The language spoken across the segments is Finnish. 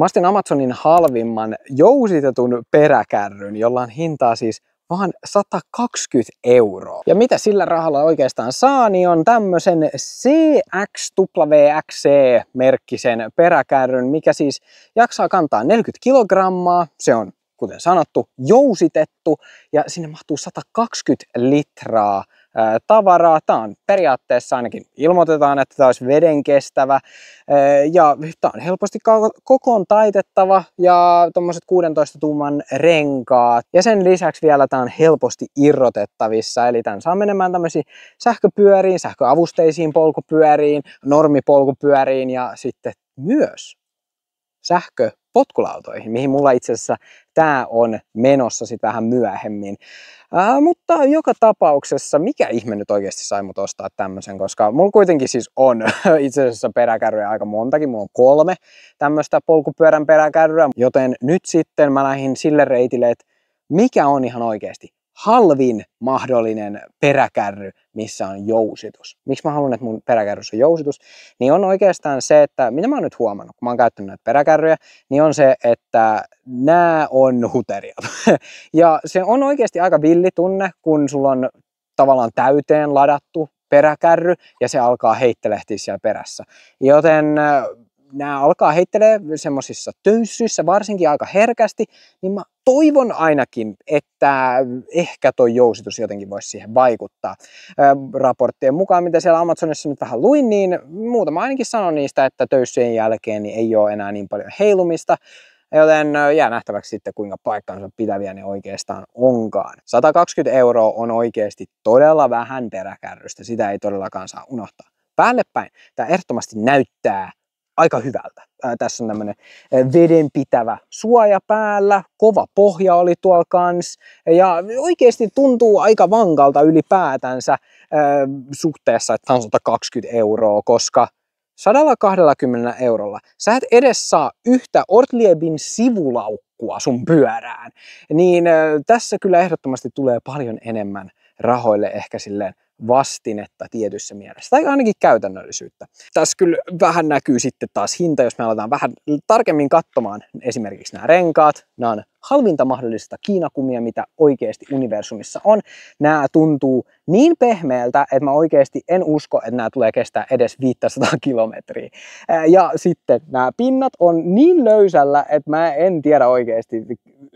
Mä ostin Amazonin halvimman jousitetun peräkärryn, jolla on hintaa siis vaan 120 €. Ja mitä sillä rahalla oikeastaan saa, niin on tämmösen CXWXC-merkkisen peräkärryn, mikä siis jaksaa kantaa 40 kilogrammaa. Se on, kuten sanottu, jousitettu ja sinne mahtuu 120 litraa tavaraa. Tämä on periaatteessa, ainakin ilmoitetaan, että tämä olisi vedenkestävä ja tämä on helposti kokoon taitettava ja tommoset 16 tuuman renkaat. Ja sen lisäksi vielä tämä on helposti irrotettavissa, eli tämän saa menemään tämmöisiin sähköpyöriin, sähköavusteisiin polkupyöriin, normipolkupyöriin ja sitten myös sähköpotkulautoihin, mihin mulla itse asiassa tämä on menossa sitten vähän myöhemmin. Mutta joka tapauksessa, mikä ihme nyt oikeasti sai mut ostaa tämmöisen, koska mulla kuitenkin siis on itse asiassa peräkärryjä aika montakin, mulla on 3 tämmöistä polkupyörän peräkärryä, joten nyt sitten mä lähdin sille reitille, että mikä on ihan oikeasti halvin mahdollinen peräkärry, missä on jousitus. Miksi mä haluan, että mun peräkärryssä on jousitus? Niin on oikeastaan se, että mitä mä oon nyt huomannut, kun mä oon käyttänyt näitä peräkärryjä, niin on se, että nää on huteria. Ja se on oikeasti aika villi tunne, kun sulla on tavallaan täyteen ladattu peräkärry ja se alkaa heittelehtiä siellä perässä. Joten nämä alkaa heittelee semmoisissa töyssyissä varsinkin aika herkästi, niin mä toivon ainakin, että ehkä toi jousitus jotenkin voisi siihen vaikuttaa. Raporttien mukaan, mitä siellä Amazonissa nyt vähän luin, niin muutama ainakin sanoi niistä, että töyssyjen jälkeen niin ei ole enää niin paljon heilumista, joten jää nähtäväksi sitten, kuinka paikkansa pitäviä ne oikeastaan onkaan. 120 € on oikeasti todella vähän peräkärrystä, sitä ei todellakaan saa unohtaa. Päällepäin tämä ehdottomasti näyttää aika hyvältä. Tässä on tämmönen vedenpitävä suoja päällä, kova pohja oli tuolla kans ja oikeasti tuntuu aika vankalta ylipäätänsä suhteessa, että on 120 €, koska 120 € sä et edes saa yhtä Ortliebin sivulaukkua sun pyörään, niin tässä kyllä ehdottomasti tulee paljon enemmän rahoille ehkä silleen vastinetta tietyssä mielessä, tai ainakin käytännöllisyyttä. Tässä kyllä vähän näkyy sitten taas hinta, jos me aletaan vähän tarkemmin katsomaan esimerkiksi nämä renkaat. Nämä on halvinta mahdollista kiinakumia, mitä oikeasti universumissa on. Nämä tuntuu niin pehmeältä, että mä oikeasti en usko, että nämä tulee kestää edes 500 kilometriä. Ja sitten nämä pinnat on niin löysällä, että mä en tiedä oikeasti,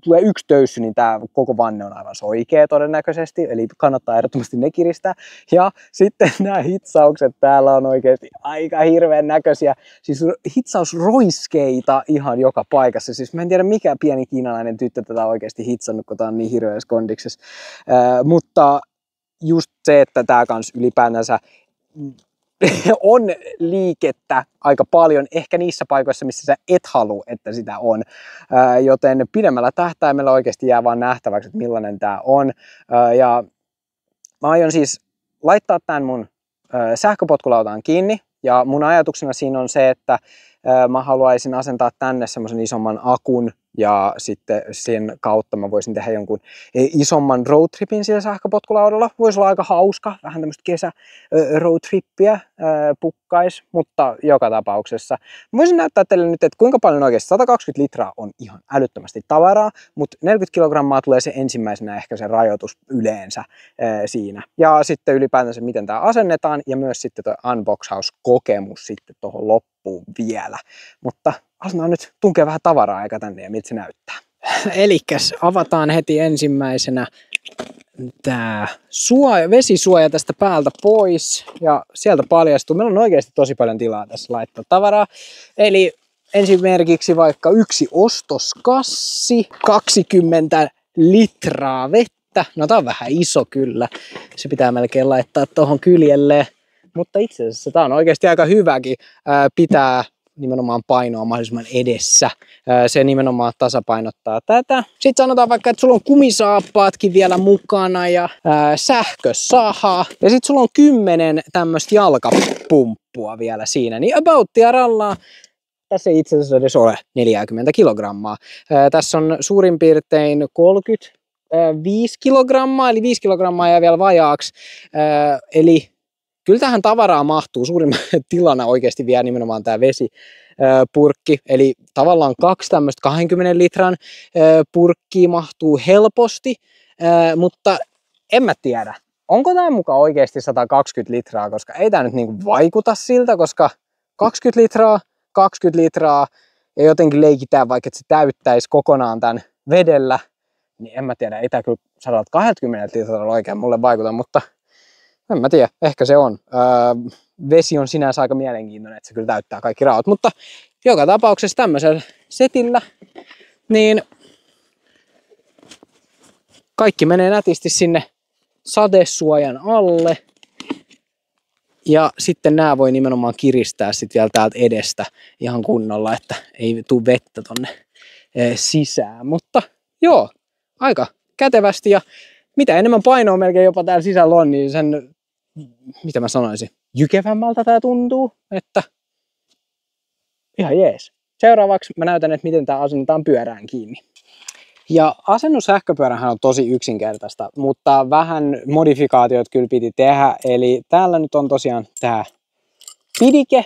tulee yksi töyssy, niin tämä koko vanne on aivan soikea todennäköisesti, eli kannattaa ehdottomasti ne kiristää. Ja sitten nämä hitsaukset täällä on oikeasti aika hirveän näköisiä, siis hitsausroiskeita ihan joka paikassa. Siis mä en tiedä mikä pieni kiinalainen tyttö tätä on oikeasti hitsannut, kun tää on niin hirveässä kondiksessa. Mutta just se, että tää kans ylipäätänsä on liikettä aika paljon, ehkä niissä paikoissa, missä sä et halua, että sitä on. Joten pidemmällä tähtäimellä oikeasti jää vaan nähtäväksi, että millainen tää on. Ja mä aion siis laittaa tämän mun sähköpotkulautaan kiinni. Ja mun ajatuksena siinä on se, että mä haluaisin asentaa tänne semmoisen isomman akun ja sitten sen kautta mä voisin tehdä jonkun isomman roadtripin sillä sähköpotkulaudalla. Voisi olla aika hauska, vähän tämmöistä kesä roadtrippiä pukkais, mutta joka tapauksessa. Mä voisin näyttää teille nyt, että kuinka paljon oikeasti 120 litraa on ihan älyttömästi tavaraa, mutta 40 kilogrammaa tulee se ensimmäisenä ehkä se rajoitus yleensä siinä. Ja sitten ylipäätänsä miten tämä asennetaan ja myös sitten tuo unboxauskokemus sitten tuohon loppuun vielä. Mutta aletaan nyt tunkea vähän tavaraa aika tänne ja miltä se näyttää. Elikkäs avataan heti ensimmäisenä tää vesisuoja tästä päältä pois ja sieltä paljastuu. Meillä on oikeasti tosi paljon tilaa tässä laittaa tavaraa. Eli esimerkiksi vaikka yksi ostoskassi, 20 litraa vettä. No tää on vähän iso kyllä. Se pitää melkein laittaa tuohon kyljelle. Mutta itse asiassa tää on oikeasti aika hyväkin pitää nimenomaan painoa mahdollisimman edessä. Se nimenomaan tasapainottaa tätä. Sitten sanotaan vaikka, että sulla on kumisaappaatkin vielä mukana ja sähkösaha. Ja sitten sulla on 10 tämmöistä jalkapumppua vielä siinä. Niin abouttia rallaa. Tässä ei itse asiassa edes ole 40 kilogrammaa. Tässä on suurin piirtein 35 kilogrammaa, eli 5 kilogrammaa jää vielä vajaaksi. Eli kyllä tähän tavaraa mahtuu. Suurin tilana oikeasti vielä nimenomaan tämä vesipurkki. Eli tavallaan 2 tämmöistä 20 litran purkkia mahtuu helposti, mutta en mä tiedä. Onko tämä mukaan oikeasti 120 litraa, koska ei tämä nyt niinku vaikuta siltä, koska 20 litraa ja jotenkin leikitään vaikka, että se täyttäisi kokonaan tämän vedellä, niin en mä tiedä, ei tämä kyllä 120 litralla oikein mulle vaikuta, mutta en mä tiedä, ehkä se on. Vesi on sinänsä aika mielenkiintoinen, että se kyllä täyttää kaikki raot, mutta joka tapauksessa tämmöisellä setillä, niin kaikki menee nätisti sinne sadesuojan alle. Ja sitten nämä voi nimenomaan kiristää sitten vielä täältä edestä ihan kunnolla, että ei tule vettä tonne sisään. Mutta joo, aika kätevästi ja mitä enemmän painoa melkein jopa täällä sisällä on, niin sen, mitä mä sanoisin, jykevämmältä tää tuntuu, että ihan jees. Seuraavaksi mä näytän, että miten tää asennetaan pyörään kiinni. Ja asennus sähköpyörähän on tosi yksinkertaista, mutta vähän modifikaatiot kyllä piti tehdä. Eli täällä nyt on tosiaan tää pidike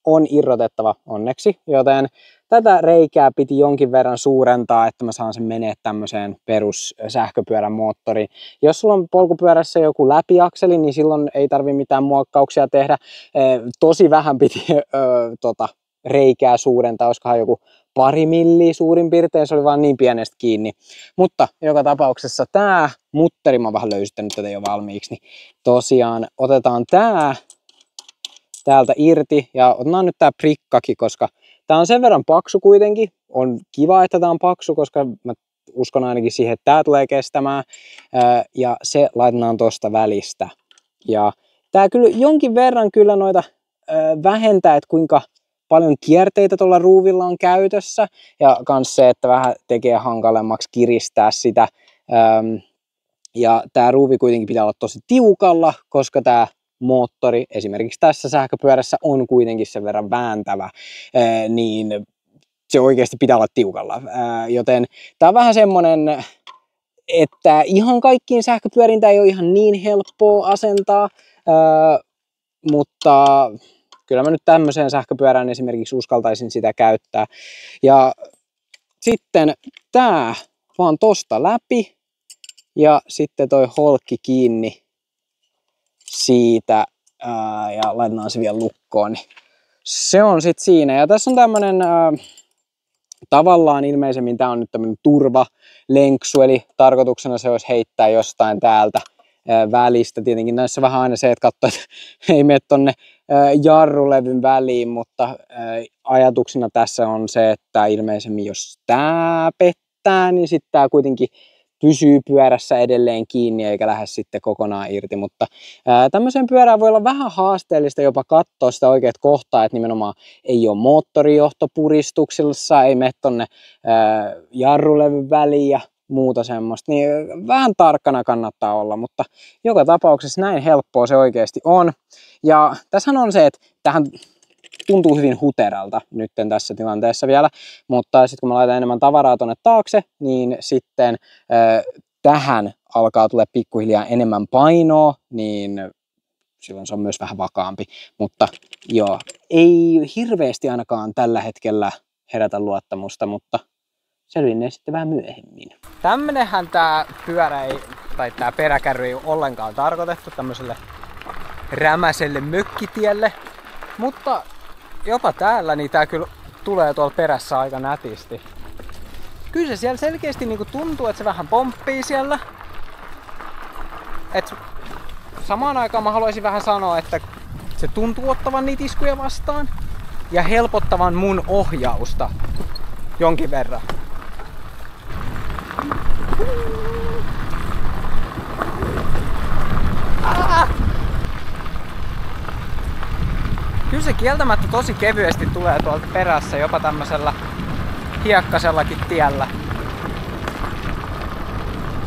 on irrotettava onneksi, joten tätä reikää piti jonkin verran suurentaa, että mä saan sen menee tämmöiseen perus sähköpyörän moottoriin. Jos sulla on polkupyörässä joku läpiakseli, niin silloin ei tarvi mitään muokkauksia tehdä. Tosi vähän piti reikää suurentaa, olisikohan joku 2 milliä suurin piirtein, se oli vaan niin pienestä kiinni. Mutta joka tapauksessa tää mutteri, mä oon vähän löysittänyt tätä jo valmiiksi, niin tosiaan otetaan tää täältä irti ja otetaan nyt tää prikkakin, koska tää on sen verran paksu kuitenkin. On kiva, että tää on paksu, koska mä uskon ainakin siihen, että tää tulee kestämään. Ja se laitetaan tosta välistä. Ja tää kyllä jonkin verran kyllä noita vähentää, että kuinka paljon kierteitä tuolla ruuvilla on käytössä. Ja kans se, että vähän tekee hankalemmaksi kiristää sitä. Ja tää ruuvi kuitenkin pitää olla tosi tiukalla, koska tää moottori esimerkiksi tässä sähköpyörässä on kuitenkin sen verran vääntävä, niin se oikeasti pitää olla tiukalla. Joten tää on vähän semmonen, että ihan kaikkiin sähköpyöriin tää ei ole ihan niin helppoa asentaa, mutta kyllä mä nyt tämmöiseen sähköpyörään esimerkiksi uskaltaisin sitä käyttää. Ja sitten tää vaan tosta läpi ja sitten toi holkki kiinni siitä ja laitetaan se vielä lukkoon, niin se on sitten siinä. Ja tässä on tämmönen tavallaan ilmeisemmin tää on nyt tämmönen turvalenksu, eli tarkoituksena se olisi heittää jostain täältä välistä. Tietenkin näissä vähän aina se, että katsoo, että ei mene tonne jarrulevyn väliin, mutta ajatuksena tässä on se, että ilmeisemmin jos tää pettää, niin sitten tää kuitenkin pysyy pyörässä edelleen kiinni eikä lähde sitten kokonaan irti, mutta tämmöiseen pyörään voi olla vähän haasteellista jopa katsoa sitä oikeat kohtaa, että nimenomaan ei ole moottorijohtopuristuksissa, ei mene tonne jarrulevyn väliin ja muuta semmoista, niin vähän tarkkana kannattaa olla, mutta joka tapauksessa näin helppoa se oikeasti on. Ja tässähän on se, että tähän tuntuu hyvin huteralta nyt tässä tilanteessa vielä, mutta sitten kun mä laitan enemmän tavaraa tonne taakse, niin sitten tähän alkaa tulla pikkuhiljaa enemmän painoa, niin silloin se on myös vähän vakaampi. Mutta joo, ei hirveästi ainakaan tällä hetkellä herätä luottamusta, mutta selvinnee sitten vähän myöhemmin. Tämmönenhän tää pyörä ei, tai tää peräkärry ei ole ollenkaan tarkoitettu tämmöiselle rämäselle mökkitielle, mutta jopa täällä niin tää kyllä tulee tuolla perässä aika nätisti. Kyllä se siellä selkeästi niinku tuntuu, että se vähän pomppii siellä. Et samaan aikaan mä haluaisin vähän sanoa, että se tuntuu ottavan niitä iskuja vastaan ja helpottavan mun ohjausta jonkin verran. Kyllä se kieltämättä tosi kevyesti tulee tuolta perässä, jopa tämmöisellä hiekkasellakin tiellä.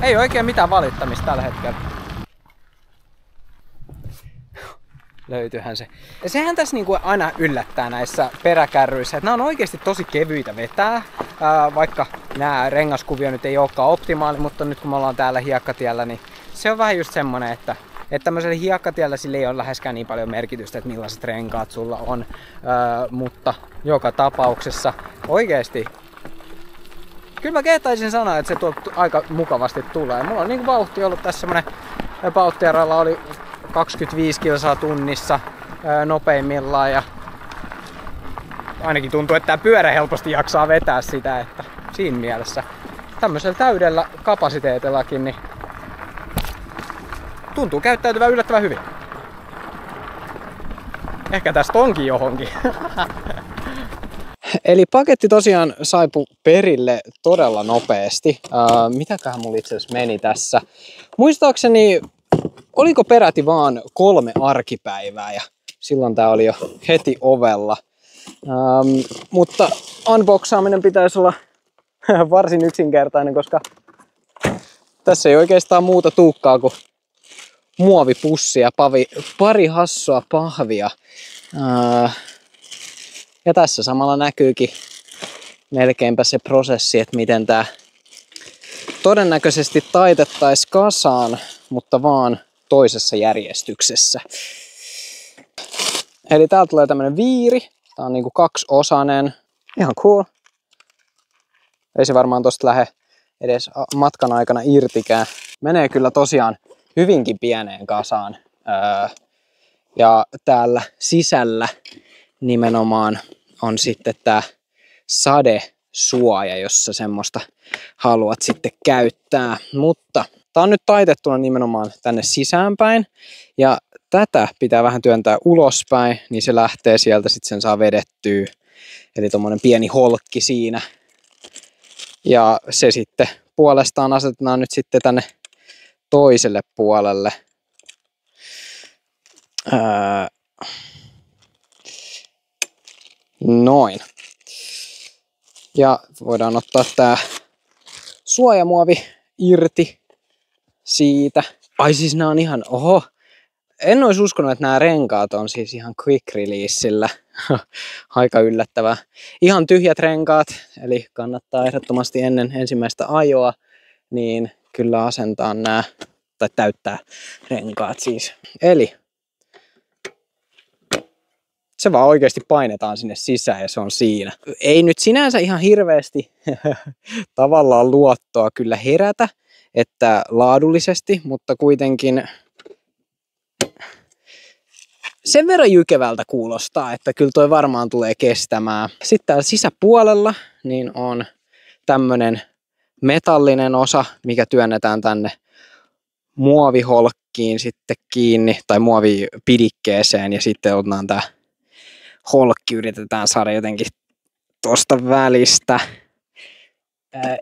Ei oikein mitään valittamista tällä hetkellä. Löytyyhän se. Ja sehän tässä niinku aina yllättää näissä peräkärryissä, että nämä on oikeasti tosi kevyitä vetää. Vaikka nämä rengaskuvio nyt ei olekaan optimaali, mutta nyt kun me ollaan täällä hiekkatiellä, niin se on vähän just semmonen, että Että tämmöisellä hiekkatiellä sillä ei ole läheskään niin paljon merkitystä, että millaiset renkaat sulla on. Mutta joka tapauksessa oikeesti kyllä mä kehtaisin sanoa, että se aika mukavasti tulee. Mulla on niinku vauhti ollut tässä semmonen Pauttiaralla oli 25 kilsaa tunnissa nopeimmillaan ja ainakin tuntuu, että tää pyörä helposti jaksaa vetää sitä, että siinä mielessä tämmöisellä täydellä kapasiteetillakin niin tuntuu käyttäytyvän yllättävän hyvin. Ehkä tästä onkin johonkin. Eli paketti tosiaan saipui perille todella nopeasti. Mitäköhän mulla itse asiassa meni tässä? Muistaakseni, oliko peräti vaan 3 arkipäivää ja silloin tää oli jo heti ovella. Mutta unboxaaminen pitäisi olla varsin yksinkertainen, koska tässä ei oikeastaan muuta tuukkaa kuin muovipussi ja pari hassua pahvia. Ja tässä samalla näkyykin melkeinpä se prosessi, että miten tää todennäköisesti taitettaisiin kasaan, mutta vaan toisessa järjestyksessä. Eli täältä tulee tämmönen viiri. Tää on niinku 2-osainen. Ihan cool. Ei se varmaan tosta lähde edes matkan aikana irtikään. Menee kyllä tosiaan hyvinkin pieneen kasaan. Ja täällä sisällä nimenomaan on sitten tää sadesuoja, jossa semmoista haluat sitten käyttää. Mutta tää on nyt taitettuna nimenomaan tänne sisäänpäin. Ja tätä pitää vähän työntää ulospäin, niin se lähtee sieltä, sitten sen saa vedettyä. Eli tommonen pieni holkki siinä. Ja se sitten puolestaan asetetaan nyt sitten tänne toiselle puolelle. Noin. Ja voidaan ottaa tää suojamuovi irti siitä. Ai siis nää on ihan, oho. En olisi uskonut, että nämä renkaat on siis ihan quick releaseillä. Aika yllättävää. Ihan tyhjät renkaat, eli kannattaa ehdottomasti ennen ensimmäistä ajoa, niin kyllä asentaa nämä, tai täyttää renkaat siis. Eli se vaan oikeasti painetaan sinne sisään ja se on siinä. Ei nyt sinänsä ihan hirveästi tavallaan luottoa kyllä herätä, että laadullisesti, mutta kuitenkin sen verran jykevältä kuulostaa, että kyllä toi varmaan tulee kestämään. Sitten täällä sisäpuolella niin on tämmönen metallinen osa, mikä työnnetään tänne muoviholkkiin sitten kiinni, tai muovipidikkeeseen, ja sitten otetaan tää holkki, yritetään saada jotenkin tosta välistä.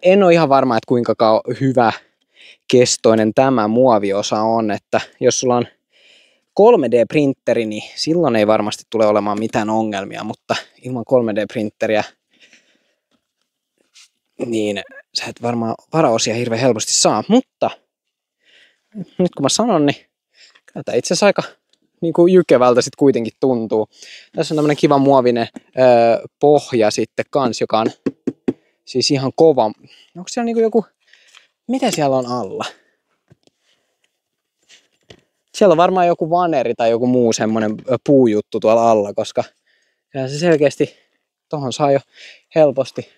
En ole ihan varma, että kuinka hyvä kestoinen tämä muoviosa on, että jos sulla on 3D-printeri, niin silloin ei varmasti tule olemaan mitään ongelmia, mutta ilman 3D-printeriä niin sä et varmaan varaosia hirveän helposti saa, mutta nyt kun mä sanon, niin tämä itse asiassa aika niin kuin jykevältä sitten kuitenkin tuntuu. Tässä on tämmönen kiva muovinen pohja sitten kans, joka on siis ihan kova. Onko siellä niinku joku, mitä siellä on alla? Siellä on varmaan joku vaneri tai joku muu semmonen puujuttu tuolla alla, koska se selkeästi tohon saa jo helposti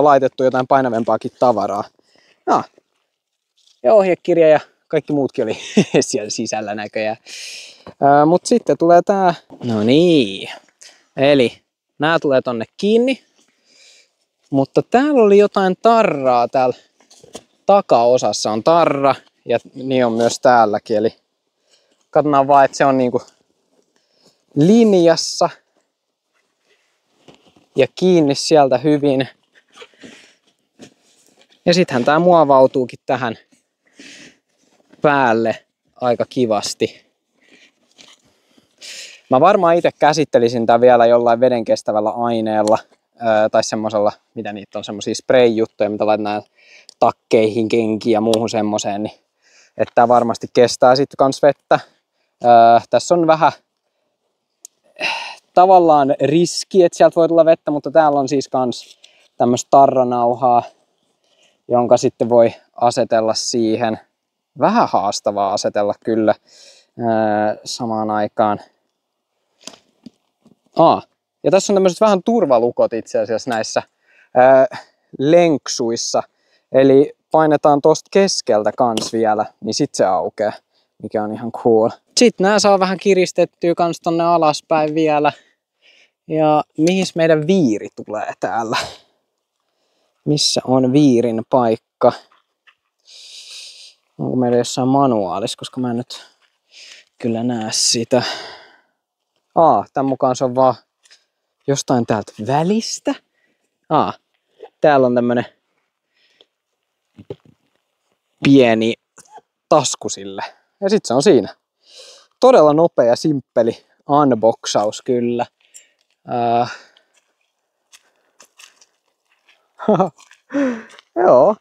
laitettu jotain painavempaakin tavaraa. No, ja ohjekirja ja kaikki muutkin oli siellä sisällä näköjään. Mut sitten tulee tää, no niin, eli nää tulee tonne kiinni. Mutta täällä oli jotain tarraa, täällä takaosassa on tarra ja niin on myös täälläkin. Eli katsotaan vaan, että se on niinku linjassa ja kiinni sieltä hyvin. Ja sittenhän tää muovautuukin tähän päälle aika kivasti. Mä varmaan itse käsittelisin tää vielä jollain vedenkestävällä aineella. Tai semmosella, mitä niitä on, semmosia spray-juttuja, mitä laitetaan takkeihin, kenkiin ja muuhun semmoseen, niin että tää varmasti kestää sitten kans vettä. Tässä on vähän tavallaan riski, että sieltä voi tulla vettä, mutta täällä on siis kans tämmöistä tarranauhaa, jonka sitten voi asetella siihen. vähän haastavaa asetella kyllä samaan aikaan. Ja tässä on tämmöiset vähän turvalukot itse asiassa näissä lenksuissa. Eli painetaan tosta keskeltä kans vielä, niin sit se aukeaa, mikä on ihan cool. Sitten nää saa vähän kiristettyä kans tonne alaspäin vielä. Ja mihin meidän viiri tulee täällä? Missä on viirin paikka? Onko meillä jossain manuaalissa, koska mä en nyt kyllä näe sitä. Tän mukaan se on vaan jostain täältä välistä. Täällä on tämmönen pieni tasku sille. Ja sit se on siinä. Todella nopea, simppeli unboxaus kyllä. Joo.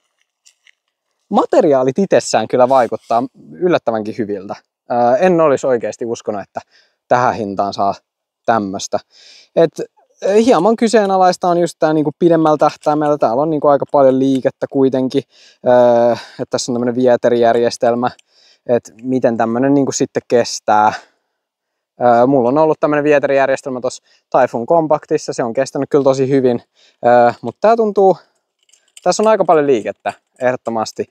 Materiaalit itsessään kyllä vaikuttaa yllättävänkin hyviltä. En olisi oikeasti uskonut, että tähän hintaan saa tämmöstä. Hieman kyseenalaista on just tää niinku pidemmällä tähtäimellä. Täällä on niinku aika paljon liikettä kuitenkin. Tässä on tämmönen vieterijärjestelmä. Miten tämmönen niinku sitten kestää. Mulla on ollut tämmönen vieterijärjestelmä tuossa Typhoon Compactissa. Se on kestänyt kyllä tosi hyvin. Mutta tää tuntuu... Tässä on aika paljon liikettä, ehdottomasti.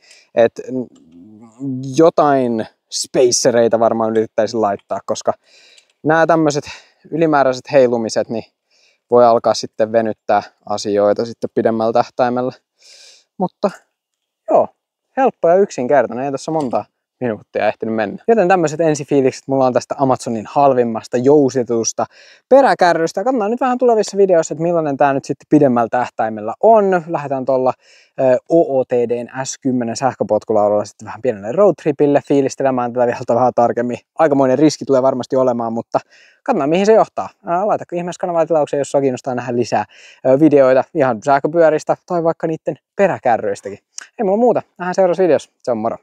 Jotain spacereita varmaan yritettäisiin laittaa, koska nämä tämmöiset ylimääräiset heilumiset niin voi alkaa sitten venyttää asioita sitten pidemmällä tähtäimellä. Mutta joo, helppo ja yksinkertainen, ei tässä monta minuuttia ehtinyt mennä. Joten tämmöiset ensifiilikset mulla on tästä Amazonin halvimmasta jousitetusta peräkärrystä. Katsotaan nyt vähän tulevissa videoissa, että millainen tää nyt sitten pidemmällä tähtäimellä on. Lähdetään tuolla OOTD:n S10 sähköpotkulaudalla sitten vähän pienelle roadtripille fiilistelemään tätä vielä vähän tarkemmin. Aikamoinen riski tulee varmasti olemaan, mutta katsotaan mihin se johtaa. Laitako ihmeessä kanavaa tilaukseen, jos sua kiinnostaa nähdä lisää videoita ihan sähköpyöristä tai vaikka niiden peräkärryistäkin. Ei mulla muuta. Nähdään seuraavassa videossa. Se on moro.